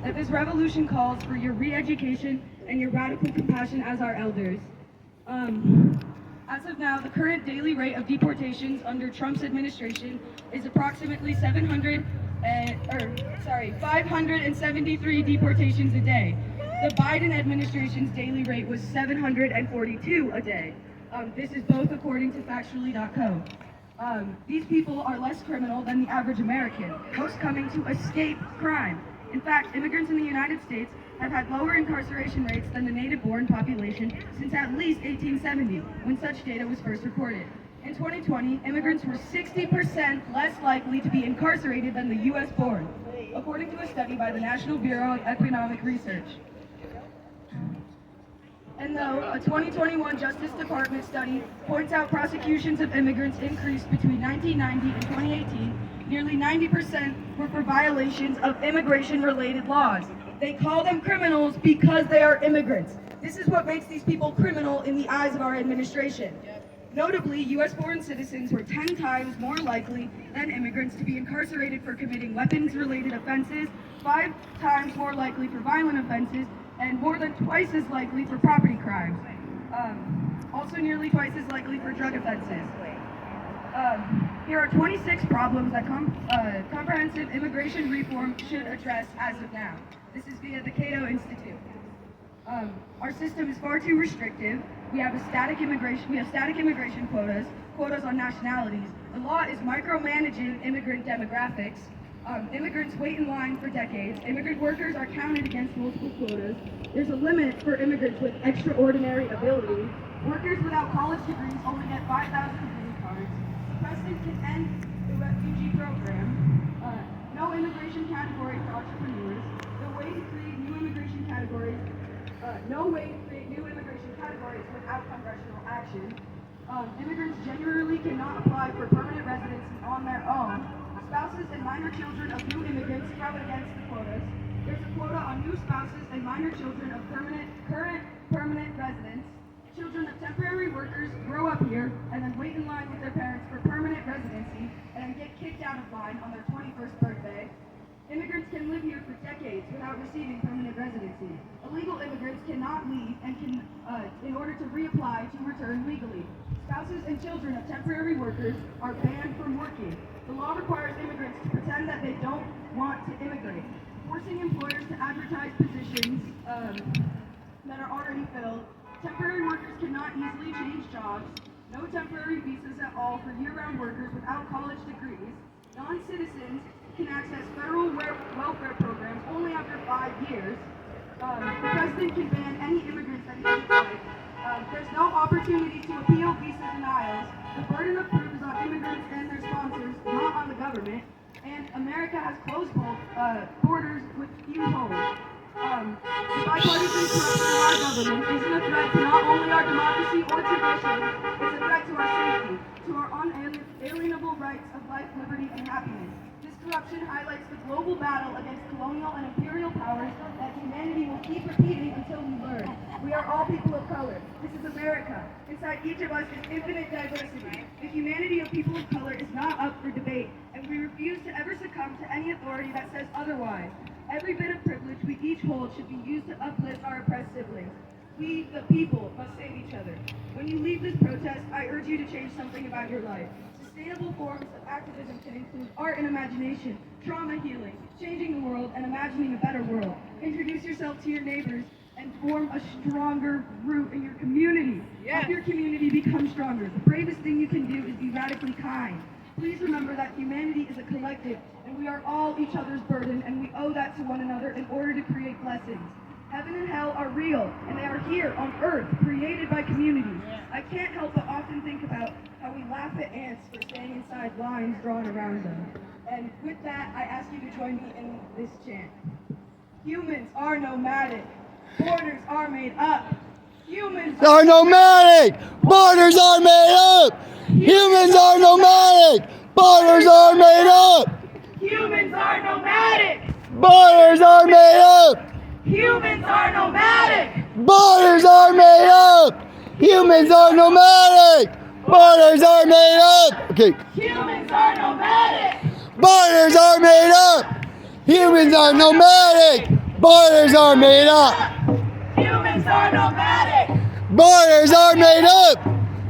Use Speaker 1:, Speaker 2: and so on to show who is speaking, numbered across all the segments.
Speaker 1: that this revolution calls for your re-education and your radical compassion as our elders. As of now, the current daily rate of deportations under Trump's administration is approximately 573 deportations a day. The Biden administration's daily rate was 742 a day. This is both according to factually.co. These people are less criminal than the average American, most coming to escape crime. In fact, immigrants in the United States have had lower incarceration rates than the native-born population since at least 1870, when such data was first recorded. In 2020, immigrants were 60% less likely to be incarcerated than the U.S.-born, according to a study by the National Bureau of Economic Research. And though a 2021 Justice Department study points out prosecutions of immigrants increased between 1990 and 2018, nearly 90% were for violations of immigration-related laws. They call them criminals because they are immigrants. This is what makes these people criminal in the eyes of our administration. Notably, U.S.-born citizens were 10 times more likely than immigrants to be incarcerated for committing weapons-related offenses, 5 times more likely for violent offenses, and more than twice as likely for property crimes. Also nearly twice as likely for drug offenses. Here are 26 problems that comprehensive immigration reform should address as of now. This is via the Cato Institute. Our system is far too restrictive. We have static immigration quotas on nationalities. The law is micromanaging immigrant demographics. Immigrants wait in line for decades. Immigrant workers are counted against multiple quotas. There's a limit for immigrants with extraordinary ability. Workers without college degrees only get 5,000 green cards. The president can end the refugee program. No immigration category for entrepreneurs. No way to create new immigration categories without congressional action. Immigrants generally cannot apply for permanent residency on their own. Spouses and minor children of new immigrants count against the quotas. There's a quota on new spouses and minor children of current permanent residents. Children of temporary workers grow up here and then wait in line with their parents for permanent residency and then get kicked out of line on their 21st birthday. Immigrants can live here for decades without receiving permanent residency. Illegal immigrants cannot leave and in order to reapply to return legally. Spouses and children of temporary workers are banned from working. The law requires immigrants to pretend that they don't want to immigrate, forcing employers to advertise positions that are already filled. Temporary workers cannot easily change jobs. No temporary visas at all for year-round workers without college degrees. Non-citizens can access federal welfare programs only after 5 years. The president can ban any immigrants that he doesn't like. There's no opportunity to appeal visa denials. The burden of proof is on immigrants and their sponsors, not on the government. And America has closed borders with few holes. The bipartisan corruption of our government isn't a threat to not only our democracy or tradition, it's a threat to our safety, to our unalienable rights of life, liberty, and happiness. This corruption highlights the global battle against colonial and imperial powers that humanity will keep repeating until we learn. We are all people of color. This is America. Inside each of us is infinite diversity. The humanity of people of color is not up for debate, and we refuse to ever succumb to any authority that says otherwise. Every bit of privilege we each hold should be used to uplift our oppressed siblings. We, the people, must save each other. When you leave this protest, I urge you to change something about your life. Sustainable forms of activism can include art and imagination, trauma healing, changing the world, and imagining a better world. Introduce yourself to your neighbors and form a stronger root in your community.
Speaker 2: Yes.
Speaker 1: Help your community become stronger. The bravest thing you can do is be radically kind. Please remember that humanity is a collective, and we are all each other's burden, and we owe that to one another in order to create blessings. Heaven and hell are real, and they are here on earth, created by communities. I can't help but often think about how we laugh at ants for staying inside lines drawn around them. And with that, I ask you to join me in this chant. Humans are nomadic. Borders are made up. Humans
Speaker 3: are nomadic. Borders are made up. Humans are nomadic. Borders are made up.
Speaker 1: Humans are nomadic.
Speaker 3: Borders are made up.
Speaker 1: Humans are nomadic.
Speaker 3: Borders are made up. Humans are nomadic. Borders are made up. Okay.
Speaker 1: Humans are nomadic.
Speaker 3: Borders are made up. Humans are nomadic. Borders are made up.
Speaker 1: Humans are nomadic.
Speaker 3: Borders are made up.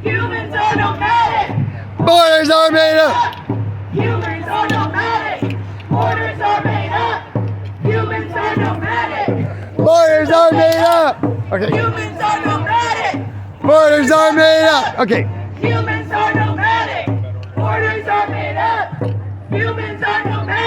Speaker 1: Humans are nomadic.
Speaker 3: Borders are made up.
Speaker 1: Humans are nomadic. Borders are made up. Humans are nomadic.
Speaker 3: Borders are made up. Okay.
Speaker 1: Humans are nomadic.
Speaker 3: Borders are made up. Okay.
Speaker 1: Humans are nomadic. Borders are made up. Humans are nomadic.